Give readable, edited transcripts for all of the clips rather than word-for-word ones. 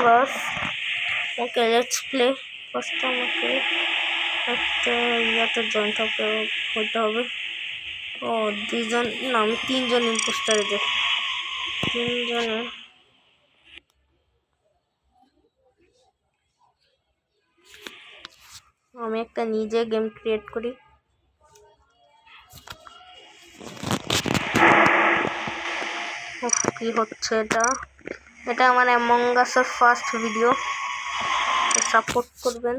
Bus. Okay let's play. First আমাকে একটা ইয়াতে জয়েন্ট হতে হবে। ও দুজন না, আমি তিনজন ইম্পোস্টারে যাই। তিনজনে আমি একটা নিজে গেম ক্রিয়েট করি। কি হচ্ছে এটা? এটা আমার অ্যামং আসের ফার্স্ট ভিডিও, সাপোর্ট করবেন।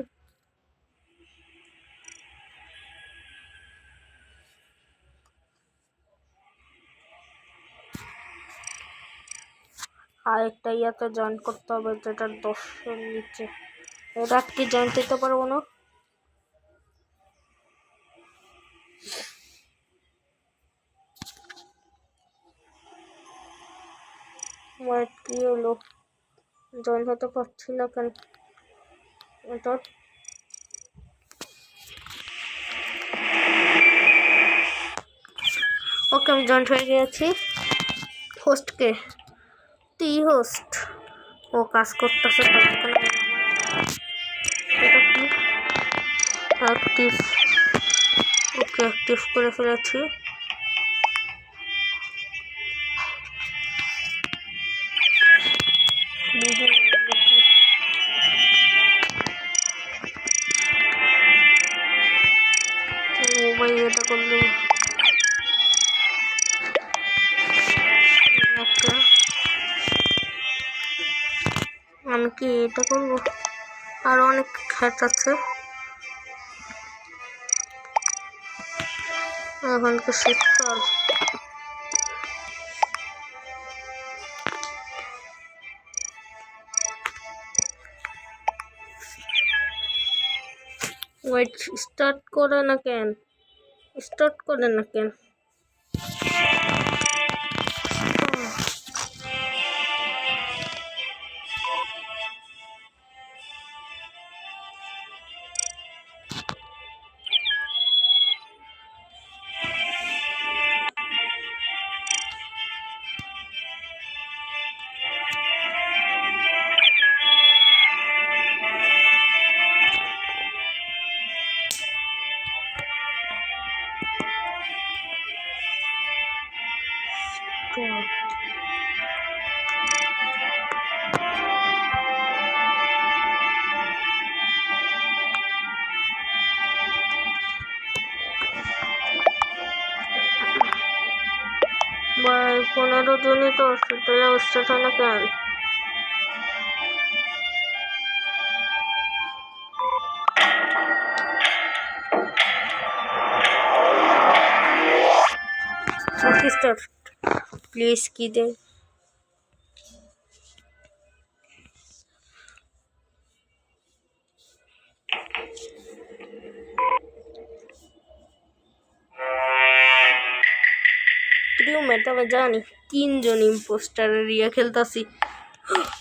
আর একটা ইয়াতে জয়েন করতে হবে যেটা 10-এর নিচে। এটা কি জয়েন দিতে পারবো না? ওয়েট, কি হলো? জয়েন হতে পারছি না কেন? এটা ওকে, আমি জয়েন্ট হয়ে গিয়েছি। হোস্টকে তুই হোস্ট, ও কাজ করতেছে। এটা কি অ্যাক্টিভ? ওকে, অ্যাক্টিভ করে ফেলেছি। মোবাইল এটা করলে আমি কি এটা করবো? আরো অনেক খ্যাট আছে। এখন কি শীতকাল? ওয়েট, স্টার্ট করে না কেন? স্টার্ট করে না কেন? ভাই 15 জনই তো আছে, তাহলে স্টার্ট হয় না কেন? স্টার্ট প্লিজ, কি দে? আমি জানি 3 জন ইম্পোস্টারের ইয়ে খেলতেছি।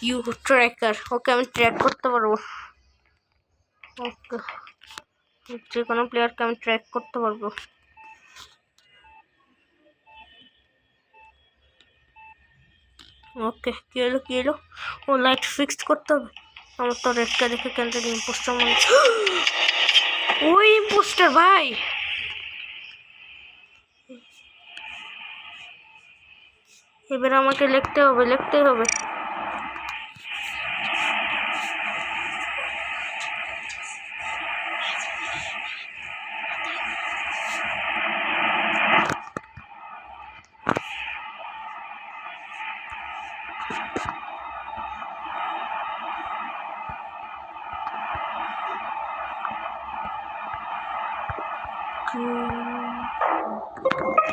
ইউ ট্র্যাকার, ওকে আমি ট্র্যাক করতে পারবো। ওকে, যে কোনো প্লেয়ারকে আমি ট্র্যাক করতে পারবো। ওকে, কি হলো কি হলো? ও লাইট ফিক্সড করতে হবে। আমার তো রেডটা দেখে কেন জানি ইম্পোস্টার মনে হচ্ছে। ওই ইম্পোস্টার ভাই! এবার আমাকে লিখতে হবে, লিখতে হবে।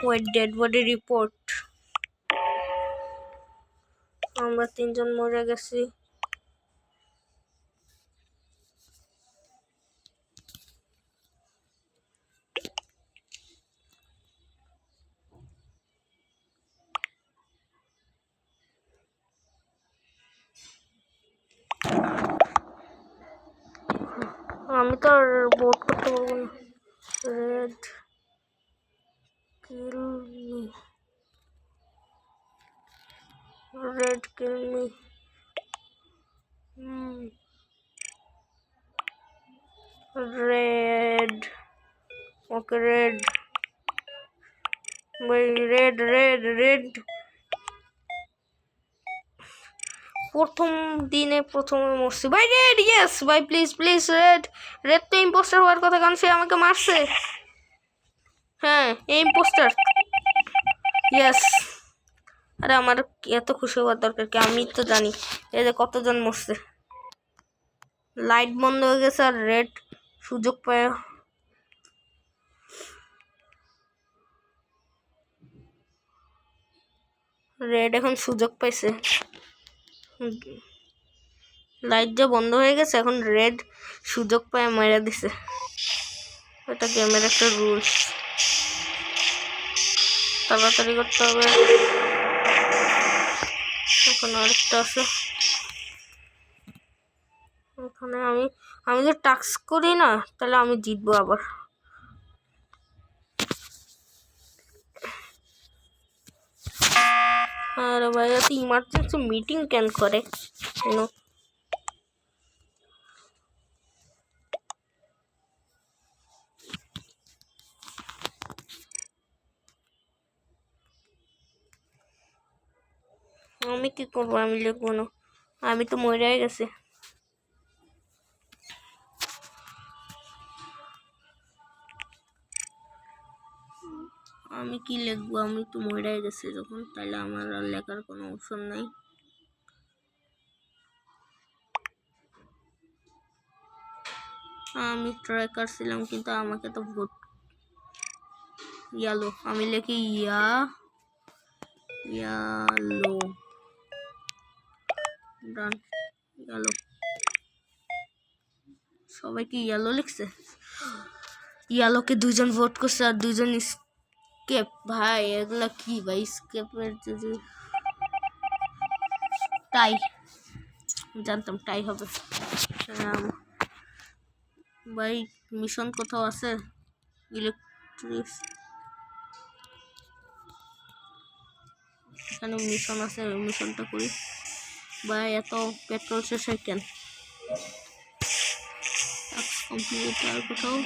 Wait, dead body report. আমরা 3 জন মরে গেছি। আমি তো আর ভোট করতে পারবো না। রেড কিল মি, রেড কিল মি। রেড, ওকে রেড ভাই, রেড রেড রেড। প্রথম দিনে প্রথমে মরছি ভাই। রেড, ইয়েস ভাই, প্লিজ প্লিজ রেড। রেড তো ইম্পোস্টার হওয়ার কথা, কারণ সে আমাকে মারছে। হ্যাঁ, এই ইম্পোস্টার, ইয়েস। আরে আমার এত খুশি হওয়ার দরকার কি, আমি তো জানি এই যে কতজন মরছে। লাইট বন্ধ হয়ে গেছে আর রেড সুযোগ পায়। রেড এখন সুযোগ পাইছে, লাইট যে বন্ধ হয়ে গেছে, এখন রেড সুযোগ পায় মেরে দিছে। এটা গেমের একটা রুলস, তাড়াতাড়ি করতে হবে। এখন আরেকটা আছে ওখানে। আমি যদি টাস্ক করি না তাহলে আমি জিতবো আবার। আরে ভাই, এত ইমার্জেন্সি মিটিং কেন করে? আমি কি করবো, আমি লিখবো না, আমি তো মরে গেছি। আমি কি লিখবো, আমি তো মরে গেছি যখন, তাহলে আমার আর লেখার কোনো অপশন নাই। আমি ট্র্যাকার ছিলাম, কিন্তু আমাকে তো ভোট ইয়ালো, আমি লিখি ইয়ালো, ডান, ইয়ালো। সবাই কি ইয়ালো লিখছে? ইয়ালোকে দুজন ভোট করছে আর দুজন স্কেপ। ভাই এগুলা কি ভাই, স্কেপের যদি টাই, জানতাম টাই হবে। ভাই মিশন কোথাও আছে? ইলেকট্রিক, এখানে মিশন আছে, মিশনটা করি। ভাই এত পেট্রোল শেষ হয় কেন? কমপ্লিট আর কোথাও?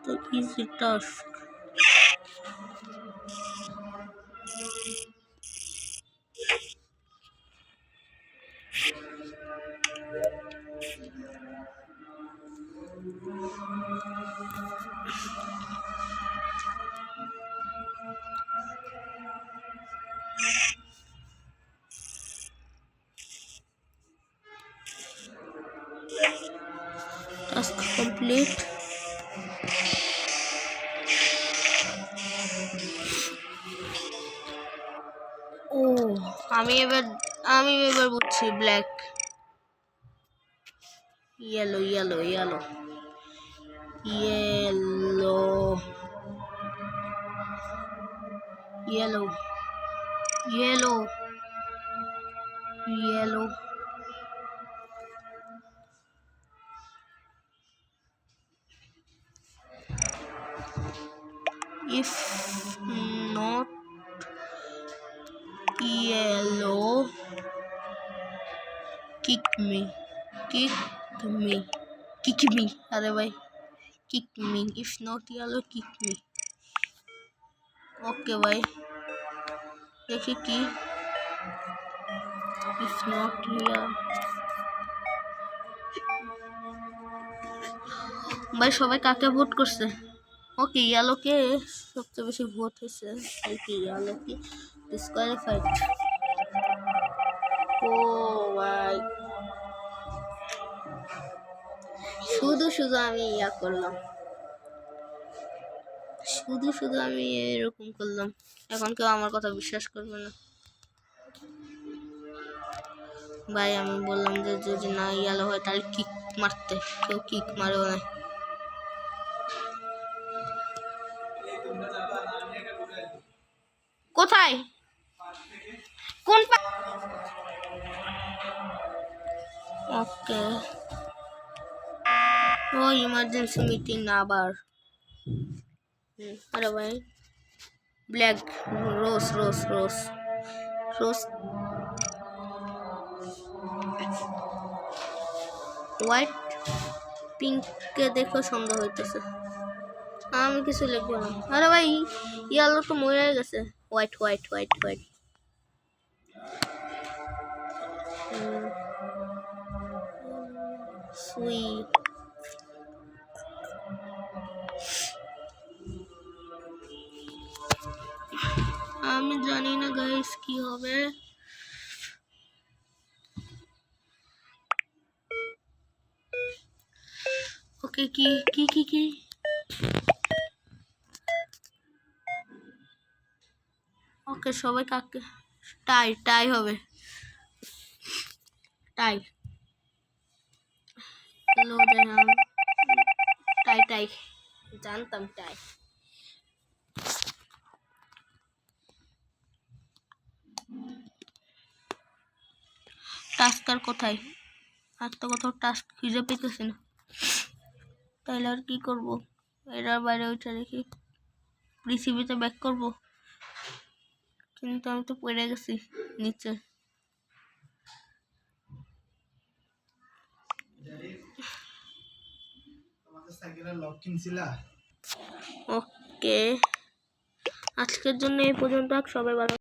তো ইজি টাস্ক। Task complete. ও আমি এবার বুঝছি, black, yellow yellow yellow yellow yellow yellow yellow. If not yellow, kick me, kick me, kick me. अरे भाई, kick me. If not yellow, kick me. Okay भाई, देखिए कि if not here, ভাই সবাই কাকে ভোট করছে? ওকে, ইয়ালোকে সবচেয়ে বেশি ভোট হয়েছে, তাই কি ইয়ালো কি ডিসকোয়ালিফাইড? ও ভাই, শুধু শুধু আমি ইয়া করলাম, শুধু শুধু আমি এরকম করলাম। এখন কেউ আমার কথা বিশ্বাস করবে না ভাই। আমি বললাম যে যদি না ইয়ালো হয় তাহলে কিক মারতে, কেউ কিক মারেও না। কোথায়, কোন ওকে ও ইমার্জেন্সি মিটিং আবার আরে ভাই ব্ল্যাক রোজ রোজ রোজ রোজ হোয়াইট পিঙ্ককে দেখো সন্দেহ হইতেছে আমি কিছু লিখবো না আরে ভাই ইয়ালো তো মরে গেছে white white white white sweet আমি জানি না গাইস কি হবে ওকে কি কি কি কি ওকে সবাই কাকে টাই টাই হবে টাই টাই টাই জানতাম টাই টাস্কার কোথায় আর তো কোথাও টাস্ক খুঁজে পেতেছি না তাহলে আর কি করবো এটার বাইরে ওইটা রেখে পৃথিবীতে ব্যাক করব কিন্তু আমি তো পড়ে গেছি নিচে ওকে আজকের জন্য এই পর্যন্ত সবাই ভালো